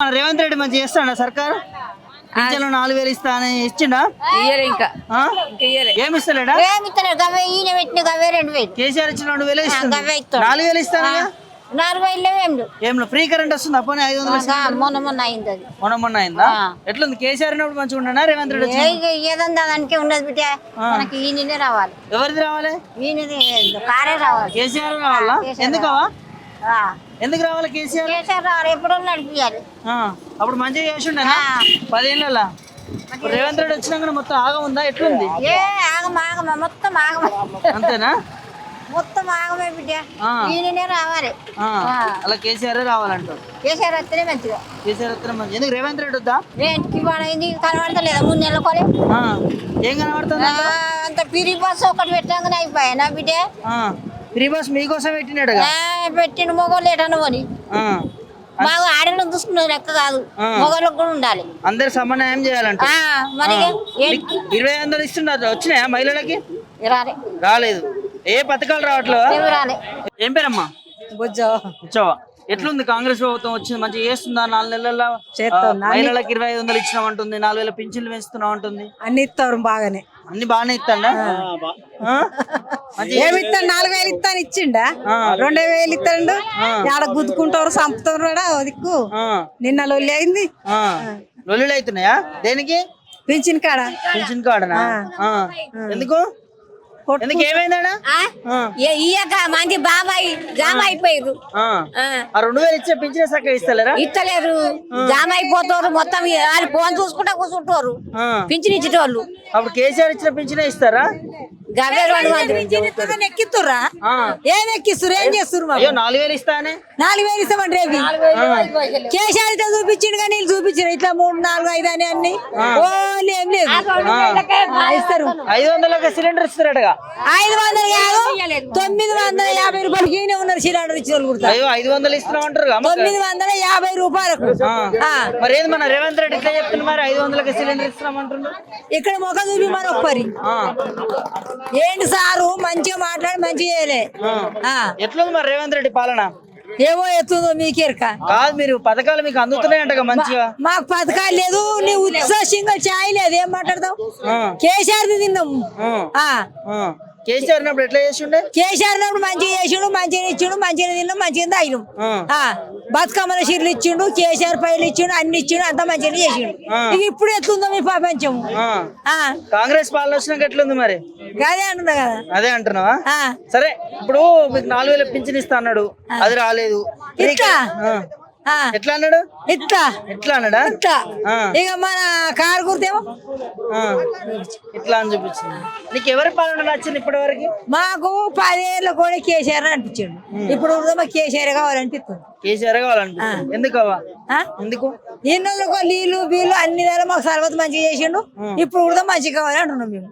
రేవంత్ రెడ్డి మంచి చేస్తాడా సర్కారు? పింఛన్లు 4000 ఇస్తా అని ఇచ్చిండా? ఇంకా ఏమి ఇస్తలేడా? కేసీఆర్ ఇచ్చిన 2000 ఇస్తుంది, 4000 ఇస్తాను. 4000 ఫ్రీ కరెంట్ వస్తుంది అప్పుడు 500 మొన్న అయింది అది. మొన్న అయిందా? ఎట్లుంది? కేసీఆర్ ఉన్నప్పుడు మంచిగా ఉండనా రేవంత్ రెడ్డి వచ్చిన? ఏదన్నా దానికే ఉండదు బిడ్డ, మనకి ఈయననే రావాలి. ఎవరిది రావాలి? ఈయనది కారే రావాలి. కేసీఆర్ రావాలా? ఎందుకవా? ఎందుకు రావాలి కేసీఆర్? కేసీఆర్ రావాలి, ఎప్పుడో నడిపియాలి. అప్పుడు మంచిగా చేసి ఉండేనా 10 ఏళ్ళ? రేవంత్ రెడ్డి వచ్చినాక మొత్తం ఆగం ఉందా? ఎట్లుంది? ఆగమ మొత్తం ఆగమ, అంతేనా? మొత్తం ఆగమే బిడ్డ, ఈయననే రావాలి. అలా కేసీఆర్ రావాలంటారు. కేసీఆర్ వస్తేనే మంచిగా. కేసీఆర్ వస్తేనే మంచిగా. ఎందుకు రేవంత్ రెడ్డి వద్దా? ఏంటికి వాడైంది కనబడతలేదా 3 నెలల కోలే? ఏం కనబడుతుంది? అంత పిరి బస్సు ఒకటి పెట్టాకనే అయిపోయా బిడ్డ. ఫ్రీ బస్ మీకోసం పెట్టినాడు, పెట్టిన మొగోళ్ళు ఎటను అని మాకు ఆడలను చూసుకున్నది లెక్క కాదు, మొగోళ్ళకి కూడా ఉండాలి. అందరు సమన్వయం చేయాలంట. మరి 2500 ఇస్తున్నారు, వచ్చినాయా మహిళలకి? రాలే, రాలేదు. ఏ పథకాలు రావట్లేదు? రాలే. ఏం పేరమ్మా? కూర్చోవా. ఎట్లుంది కాంగ్రెస్ ప్రభుత్వం వచ్చింది? మంచిగా చేస్తుందా? 4 నెలల్లో మహిళలకు 2500 ఇచ్చినామంటుంది, 4000 పింఛన్లు పెంచుతున్నాం అంటుంది. అన్ని ఇస్తారు బాగానే, అన్ని బాగానే ఇస్తాడా? ఏమి ఇస్తాడు? 4000 ఇస్తాను ఇచ్చిండా? 2000 ఇస్తాడు. ఆడ గుద్దుకుంటారు, చంపుతారు. దిక్కు నిన్న లొల్లి అయింది. లొల్లులు అవుతున్నాయా? దేనికి? పింఛన్ కాడ. పింఛన్ కాడనా? ఎందుకు? ఎందుకు ఏమైందా? ఇయ్యక మంది బాబాయ్ జామ అయిపోయారు. 2000 ఇచ్చే పింఛన్ చక్కగా ఇస్తలేరా? ఇస్తలేరు, జామ అయిపోతారు మొత్తం. వాళ్ళు ఫోన్ చూసుకుంటా కూర్చుంటారు పింఛన్ ఇచ్చేటోళ్ళు. అప్పుడు కేసీఆర్ ఇచ్చిన పింఛనే ఇస్తారా? ఎక్కిస్తురా? ఏం ఎక్కిస్తురు? ఏం చేస్తురు? 4000 ఇస్తానే. 4000 ఇస్తామంటే రేపు కేసీఆర్ అయితే చూపించిండు, కానీ వీళ్ళు చూపించారు ఇట్లా 3, 4, 5 అని అన్ని. ఏం లేదు, ఇస్తారు. 500 సిలిండర్ ఇస్తారటగా? 500 కాదు, 950 రూపాయలకి ఈయన ఉన్నారు సిలిండర్ ఇచ్చిన వాళ్ళు కూడా. 500 ఇస్తున్నామంటారు, 950 రూపాయలకు. మరి ఏది మన రేవంత్ రెడ్డి ఇట్లా చెప్తున్నారు, మరి 500 సిలిండర్ ఇస్తున్నామంటున్నారు. ఇక్కడ మొక్క చూపి మన ఒక్కరి ఏంటి సారు మంచిగా మాట్లాడి మంచిగా చేయలే. ఎట్లుంది మరి రేవంత్ రెడ్డి పాలన? ఏమో ఎత్తుందో మీకేరక కాదు, మీరు పథకాలు మీకు అందుతున్నాయంట మంచిగా. మాకు పథకాలు లేదు, నీ ఉత్సాహంగా ఛాయ్ లేదు, ఏం మాట్లాడతావు? కేసీఆర్ తిన్నాము. కేసీఆర్ ఉన్నప్పుడు ఎట్లా చేసిండే? కేసీఆర్ ఉన్నప్పుడు మంచిగా చేసిండు, మంచిగా ఇచ్చిండు, మంచిగా తిన్నాం, మంచిగా తాగినాం. బతుకమ్మల చీరలు ఇచ్చిండు, కేసీఆర్ పైలు ఇచ్చిండు, అన్ని ఇచ్చిండు, అంతా మంచిగా చేసిండు. ఇక ఇప్పుడు ఎట్లుందో మీ ప్రపంచం? కాంగ్రెస్ పాలన వచ్చినాక ఎట్లుంది మరి? అదే అంటున్నా కదా. అదే అంటున్నావా? సరే, ఇప్పుడు మీకు 4000 పింఛన్ ఇస్తా అన్నాడు, అది రాలేదు. ఎట్లా అన్నాడు? ఎట్లా అన్నాడా? ఇక మన కారు గుర్తేమో ఇట్లా అని చూపించింది. నీకు ఎవరి పాలన నచ్చింది ఇప్పటి వరకు? మాకు 10 ఏళ్ళ కూడా కేసీఆర్ అనిపించాడు. ఇప్పుడు మాకు కేసీఆర్ కావాలనిపిస్తుంది. కేసీఆర్ కావాలనిపిస్తుంది. ఎందుకవా? ఎందుకు? ఎన్నోళ్ళకో నీళ్ళు బీళ్ళు అన్ని నెలలు మాకు సర్వత్ మంచిగా చేసిండు. ఇప్పుడు కూడా మంచిగా కావాలి అంటున్నాం మేము.